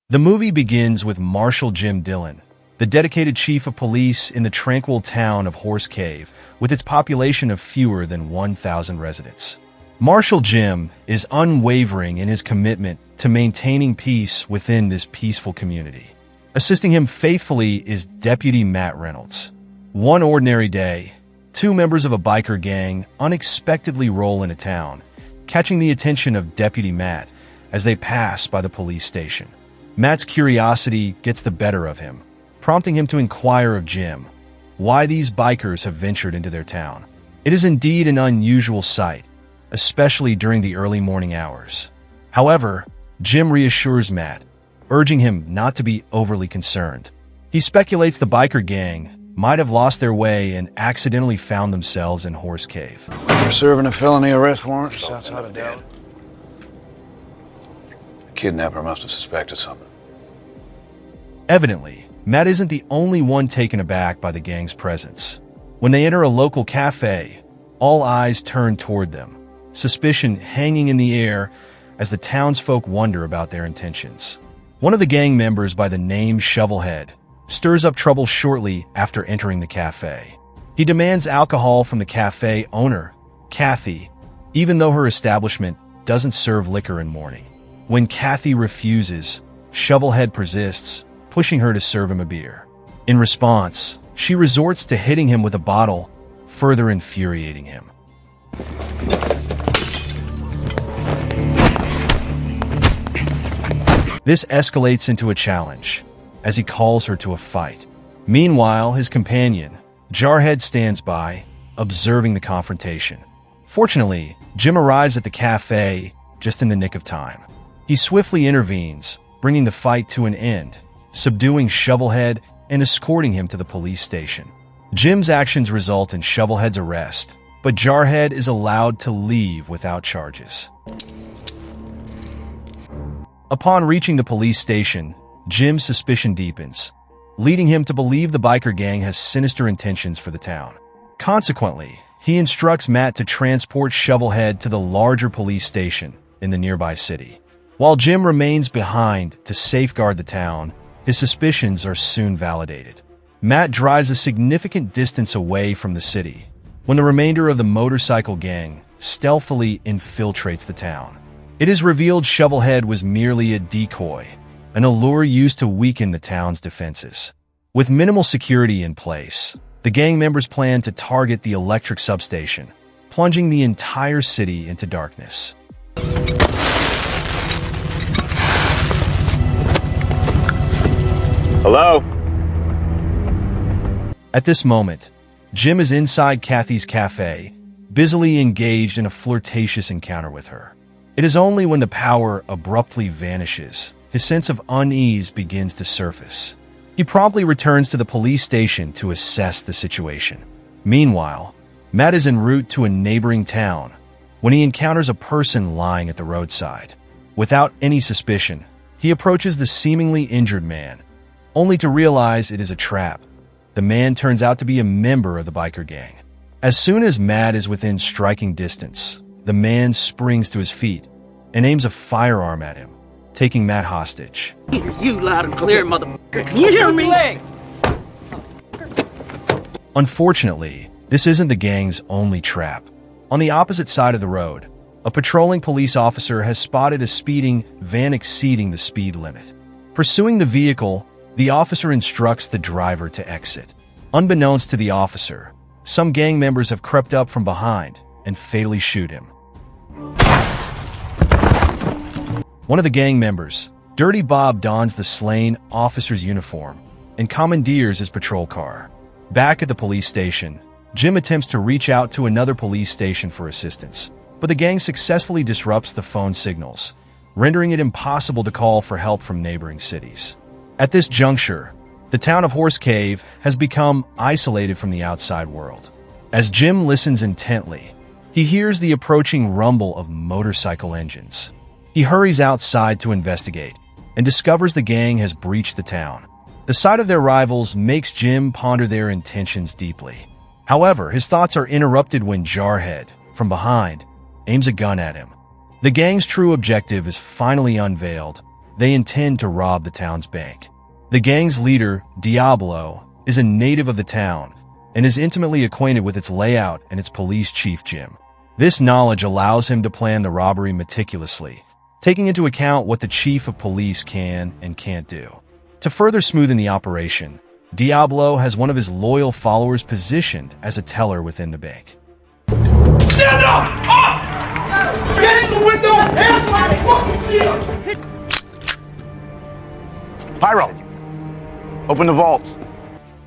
The movie begins with Marshal Jim Dillon, the dedicated chief of police in the tranquil town of Horse Cave, with its population of fewer than 1,000 residents. Marshal Jim is unwavering in his commitment to maintaining peace within this peaceful community. Assisting him faithfully is Deputy Matt Reynolds. One ordinary day, two members of a biker gang unexpectedly roll into town, catching the attention of Deputy Matt as they pass by the police station. Matt's curiosity gets the better of him, prompting him to inquire of Jim why these bikers have ventured into their town. It is indeed an unusual sight, especially during the early morning hours. However, Jim reassures Matt, urging him not to be overly concerned. He speculates the biker gang might have lost their way and accidentally found themselves in Horse Cave. We're serving a felony arrest warrant just outside of Dallas. The kidnapper must have suspected something. Evidently, Matt isn't the only one taken aback by the gang's presence. When they enter a local cafe, all eyes turn toward them, suspicion hanging in the air as the townsfolk wonder about their intentions. One of the gang members by the name Shovelhead stirs up trouble shortly after entering the cafe. He demands alcohol from the cafe owner, Kathy, even though her establishment doesn't serve liquor in morning. When Kathy refuses, Shovelhead persists, pushing her to serve him a beer. In response, she resorts to hitting him with a bottle, further infuriating him. This escalates into a challenge, as he calls her to a fight. Meanwhile, his companion, Jarhead, stands by, observing the confrontation. Fortunately, Jim arrives at the cafe just in the nick of time. He swiftly intervenes, bringing the fight to an end, subduing Shovelhead and escorting him to the police station. Jim's actions result in Shovelhead's arrest, but Jarhead is allowed to leave without charges. Upon reaching the police station, Jim's suspicion deepens, leading him to believe the biker gang has sinister intentions for the town. Consequently, he instructs Matt to transport Shovelhead to the larger police station in the nearby city. While Jim remains behind to safeguard the town, his suspicions are soon validated. Matt drives a significant distance away from the city when the remainder of the motorcycle gang stealthily infiltrates the town. It is revealed Shovelhead was merely a decoy, an allure used to weaken the town's defenses. With minimal security in place, the gang members plan to target the electric substation, plunging the entire city into darkness. Hello? At this moment, Jim is inside Kathy's cafe, busily engaged in a flirtatious encounter with her. It is only when the power abruptly vanishes, his sense of unease begins to surface. He promptly returns to the police station to assess the situation. Meanwhile, Matt is en route to a neighboring town when he encounters a person lying at the roadside. Without any suspicion, he approaches the seemingly injured man, only to realize it is a trap. The man turns out to be a member of the biker gang. As soon as Matt is within striking distance, the man springs to his feet and aims a firearm at him, taking Matt hostage. You loud and clear, motherfucker. Can you hear me? Unfortunately, this isn't the gang's only trap. On the opposite side of the road, a patrolling police officer has spotted a speeding van exceeding the speed limit. Pursuing the vehicle, the officer instructs the driver to exit. Unbeknownst to the officer, some gang members have crept up from behind and fatally shoot him. One of the gang members, Dirty Bob, dons the slain officer's uniform and commandeers his patrol car. Back at the police station, Jim attempts to reach out to another police station for assistance, but the gang successfully disrupts the phone signals, rendering it impossible to call for help from neighboring cities. At this juncture, the town of Horse Cave has become isolated from the outside world. As Jim listens intently, he hears the approaching rumble of motorcycle engines. He hurries outside to investigate and discovers the gang has breached the town. The sight of their rivals makes Jim ponder their intentions deeply. However, his thoughts are interrupted when Jarhead, from behind, aims a gun at him. The gang's true objective is finally unveiled they intend to rob the town's bank. The gang's leader, Diablo, is a native of the town and is intimately acquainted with its layout and its police chief, Jim. This knowledge allows him to plan the robbery meticulously, taking into account what the chief of police can and can't do. To further smoothen the operation, Diablo has one of his loyal followers positioned as a teller within the bank. Stand up! Up! Get in the window! Hands my fucking shield! Pyro, open the vault.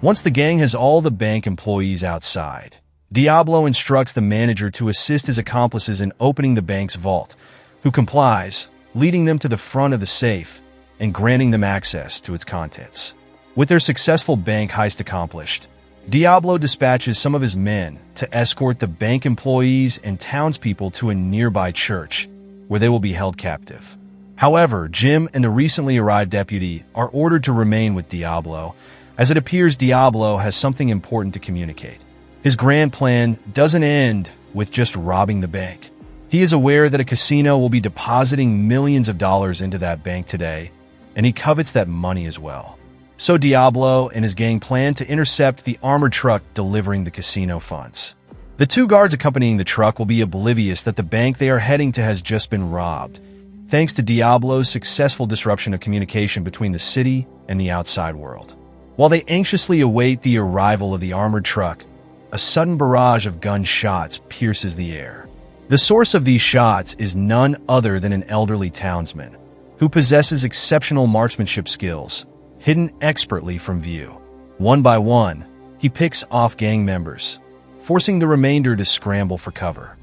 Once the gang has all the bank employees outside, Diablo instructs the manager to assist his accomplices in opening the bank's vault, who complies, leading them to the front of the safe and granting them access to its contents. With their successful bank heist accomplished, Diablo dispatches some of his men to escort the bank employees and townspeople to a nearby church, where they will be held captive. However, Jim and the recently arrived deputy are ordered to remain with Diablo, as it appears Diablo has something important to communicate. His grand plan doesn't end with just robbing the bank. He is aware that a casino will be depositing millions of dollars into that bank today, and he covets that money as well. So Diablo and his gang plan to intercept the armored truck delivering the casino funds. The two guards accompanying the truck will be oblivious that the bank they are heading to has just been robbed, thanks to Diablo's successful disruption of communication between the city and the outside world. While they anxiously await the arrival of the armored truck, a sudden barrage of gunshots pierces the air. The source of these shots is none other than an elderly townsman, who possesses exceptional marksmanship skills, hidden expertly from view. One by one, he picks off gang members, forcing the remainder to scramble for cover.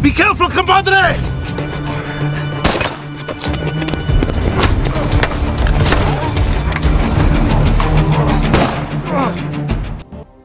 Be careful, compadre!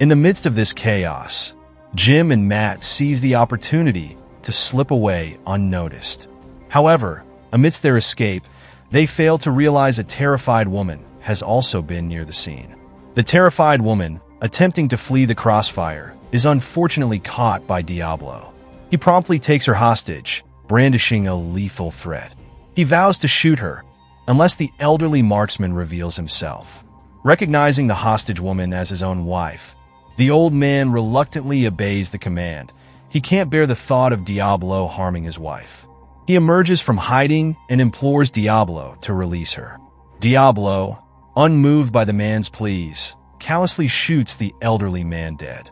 In the midst of this chaos, Jim and Matt seize the opportunity to slip away unnoticed. However, amidst their escape, they fail to realize a terrified woman has also been near the scene. The terrified woman, attempting to flee the crossfire, is unfortunately caught by Diablo. He promptly takes her hostage, brandishing a lethal threat. He vows to shoot her, unless the elderly marksman reveals himself. Recognizing the hostage woman as his own wife, the old man reluctantly obeys the command. He can't bear the thought of Diablo harming his wife. He emerges from hiding and implores Diablo to release her. Diablo, unmoved by the man's pleas, callously shoots the elderly man dead.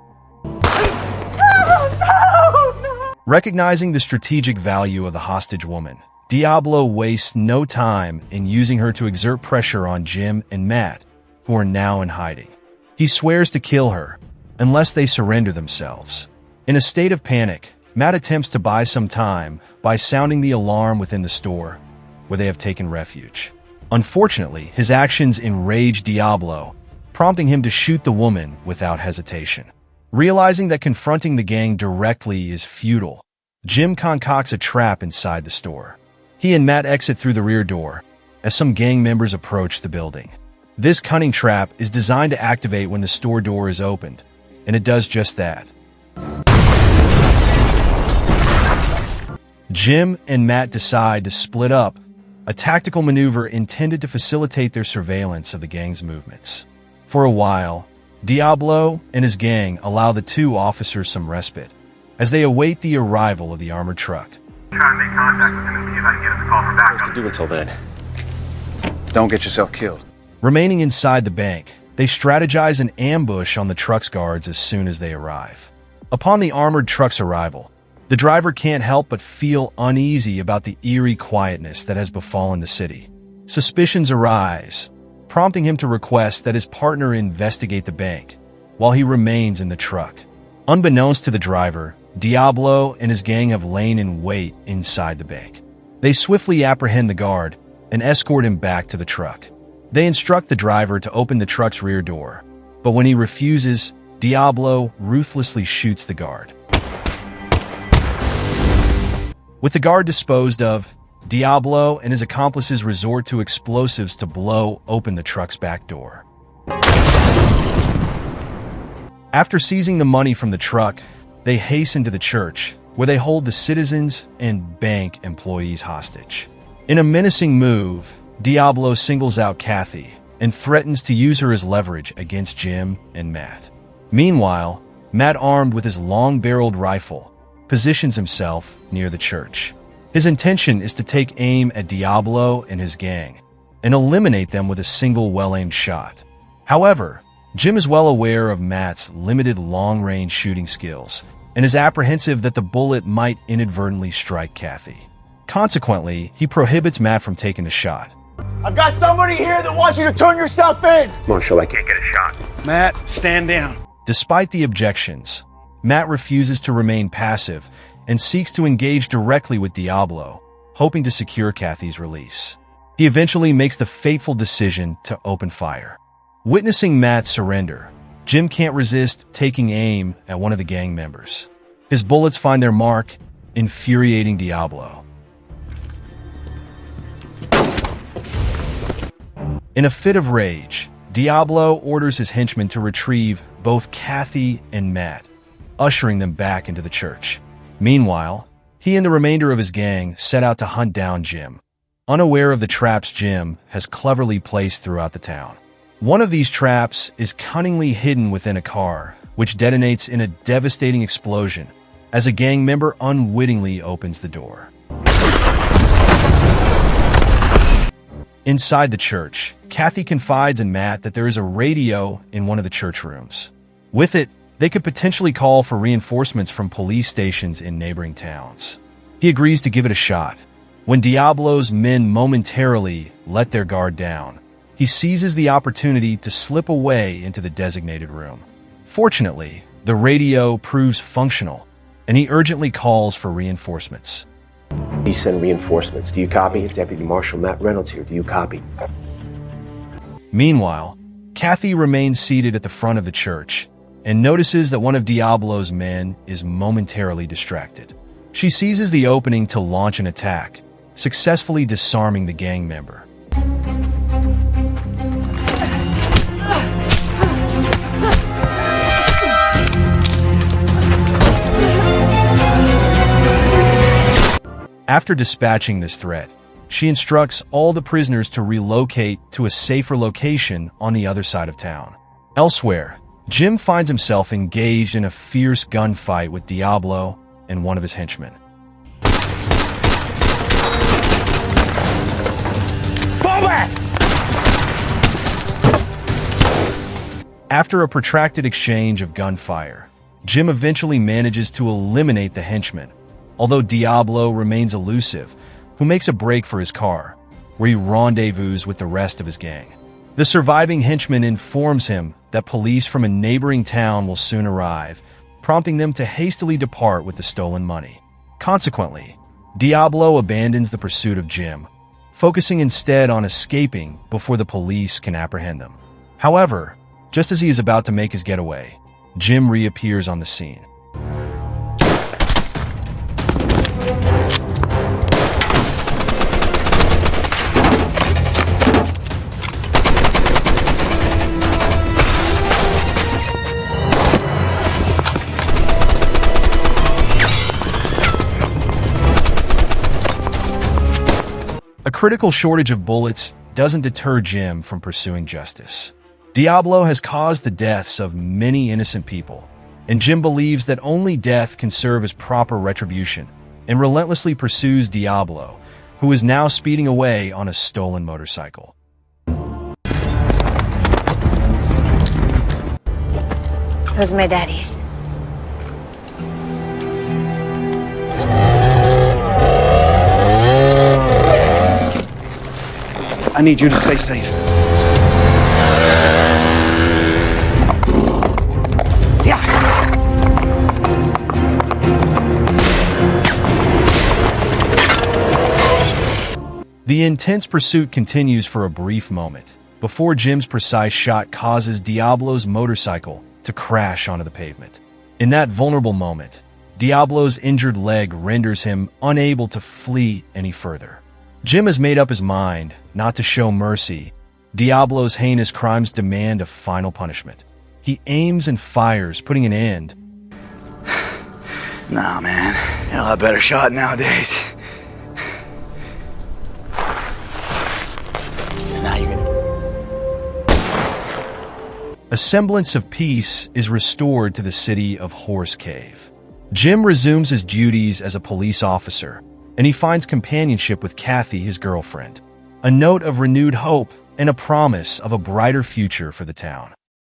Recognizing the strategic value of the hostage woman, Diablo wastes no time in using her to exert pressure on Jim and Matt, who are now in hiding. He swears to kill her unless they surrender themselves. In a state of panic, Matt attempts to buy some time by sounding the alarm within the store, where they have taken refuge. Unfortunately, his actions enrage Diablo, prompting him to shoot the woman without hesitation. Realizing that confronting the gang directly is futile, Jim concocts a trap inside the store. He and Matt exit through the rear door as some gang members approach the building. This cunning trap is designed to activate when the store door is opened, and it does just that. Jim and Matt decide to split up, a tactical maneuver intended to facilitate their surveillance of the gang's movements. For a while, Diablo and his gang allow the two officers some respite, as they await the arrival of the armored truck. Try and make contact with him and see if I can get him to call for backup. What to do until then? Don't get yourself killed. Remaining inside the bank, they strategize an ambush on the truck's guards as soon as they arrive. Upon the armored truck's arrival, the driver can't help but feel uneasy about the eerie quietness that has befallen the city. Suspicions arise, prompting him to request that his partner investigate the bank while he remains in the truck. Unbeknownst to the driver, Diablo and his gang have lain in wait inside the bank. They swiftly apprehend the guard and escort him back to the truck. They instruct the driver to open the truck's rear door, but when he refuses, Diablo ruthlessly shoots the guard. With the guard disposed of, Diablo and his accomplices resort to explosives to blow open the truck's back door. After seizing the money from the truck, they hasten to the church, where they hold the citizens and bank employees hostage. In a menacing move, Diablo singles out Kathy and threatens to use her as leverage against Jim and Matt. Meanwhile, Matt, armed with his long-barreled rifle, positions himself near the church. His intention is to take aim at Diablo and his gang and eliminate them with a single well-aimed shot. However, Jim is well aware of Matt's limited long-range shooting skills and is apprehensive that the bullet might inadvertently strike Kathy. Consequently, he prohibits Matt from taking the shot. I've got somebody here that wants you to turn yourself in. Marshal, I can't get a shot. Matt, stand down. Despite the objections, Matt refuses to remain passive and seeks to engage directly with Diablo, hoping to secure Kathy's release. He eventually makes the fateful decision to open fire. Witnessing Matt's surrender, Jim can't resist taking aim at one of the gang members. His bullets find their mark, infuriating Diablo. In a fit of rage, Diablo orders his henchmen to retrieve both Kathy and Matt, ushering them back into the church. Meanwhile, he and the remainder of his gang set out to hunt down Jim, unaware of the traps Jim has cleverly placed throughout the town. One of these traps is cunningly hidden within a car, which detonates in a devastating explosion as a gang member unwittingly opens the door. Inside the church, Kathy confides in Matt that there is a radio in one of the church rooms. With it, they could potentially call for reinforcements from police stations in neighboring towns. He agrees to give it a shot. When Diablo's men momentarily let their guard down, he seizes the opportunity to slip away into the designated room. Fortunately, the radio proves functional, and he urgently calls for reinforcements. You send reinforcements. Do you copy? Deputy Marshal Matt Reynolds here. Do you copy? Meanwhile, Kathy remains seated at the front of the church and notices that one of Diablo's men is momentarily distracted. She seizes the opening to launch an attack, successfully disarming the gang member. After dispatching this threat, she instructs all the prisoners to relocate to a safer location on the other side of town. Elsewhere, Jim finds himself engaged in a fierce gunfight with Diablo and one of his henchmen. Fall back! After a protracted exchange of gunfire, Jim eventually manages to eliminate the henchman, although Diablo remains elusive, who makes a break for his car, where he rendezvous with the rest of his gang. The surviving henchman informs him that police from a neighboring town will soon arrive, prompting them to hastily depart with the stolen money. Consequently, Diablo abandons the pursuit of Jim, focusing instead on escaping before the police can apprehend them. However, just as he is about to make his getaway, Jim reappears on the scene. A critical shortage of bullets doesn't deter Jim from pursuing justice. Diablo has caused the deaths of many innocent people, and Jim believes that only death can serve as proper retribution, and relentlessly pursues Diablo, who is now speeding away on a stolen motorcycle. Those are my daddies. I need you to stay safe. Yeah. The intense pursuit continues for a brief moment, before Jim's precise shot causes Diablo's motorcycle to crash onto the pavement. In that vulnerable moment, Diablo's injured leg renders him unable to flee any further. Jim has made up his mind not to show mercy. Diablo's heinous crimes demand a final punishment. He aims and fires, putting an end Nah, man. You're a lot better shot nowadays. So now you're gonna... A semblance of peace is restored to the city of Horse Cave. Jim resumes his duties as a police officer, and he finds companionship with Kathy, his girlfriend. A note of renewed hope and a promise of a brighter future for the town.